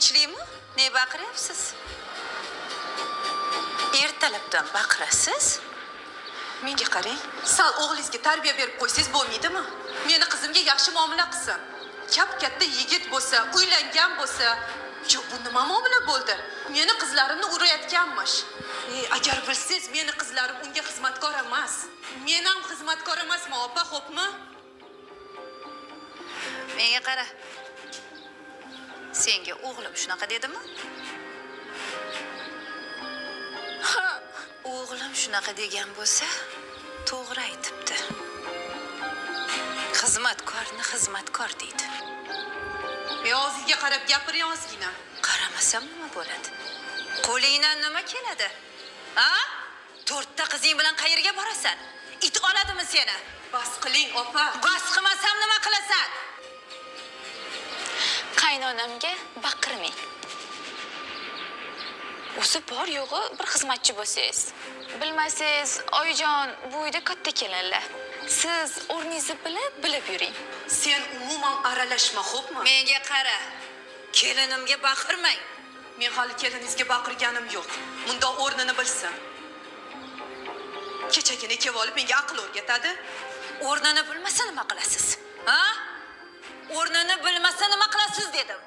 Tinchlikmi? Ne baqiryapsiz? Ertalabdan baqirasiz? Menga qarang. Sal o'g'lingizga tarbiya berib qo'ysangiz bo'lmaydimi? Meni qizimga yaxshi muomala qilsin. Katta yigit bo'lsa, uylangan bo'lsa, yo bu nima muomala bo'ldi? Meni qizlarimni urayotganmish. Agar bilsangiz, meni qizlarim unga xizmatkor emas. Men ham xizmatkor emasman, opa, xo'pmi? Menga qara. Senga o'g'lim shunaqa dedimi? Ha, o'g'lim shunaqa degan bo'lsa, to'g'ri aytibdi. Xizmatkorni xizmatkor deydi. Og'zingga qarab gapiring ozgina. Qaramasam nima bo'ladi? Qo'lingdan nima keladi? Ha? 4 ta qizing bilan qayerga borasan? It oladimi seni? Bas qiling, opa. Bas qilmasam nima qilasan? Qaynonamga baqirmang. O'zi bor yo'g'i bir xizmatchi bo'lsangiz. Bilmasangiz, oyijon bu uyda katta kelinlar. Siz o'rningizni bilib yuring. Sen umuman aralashma, xo'pmi? Menga qara. Kelinimga baqirmang. Men hali keliningizga baqirganim yo'q. Bunda o'rnini bilsin. Kechagina kelib olib menga aql o'rgatadi. O'rnini bilmasa nima qilasiz? Ha? O'rnini bilmasa nima qilasiz dedim.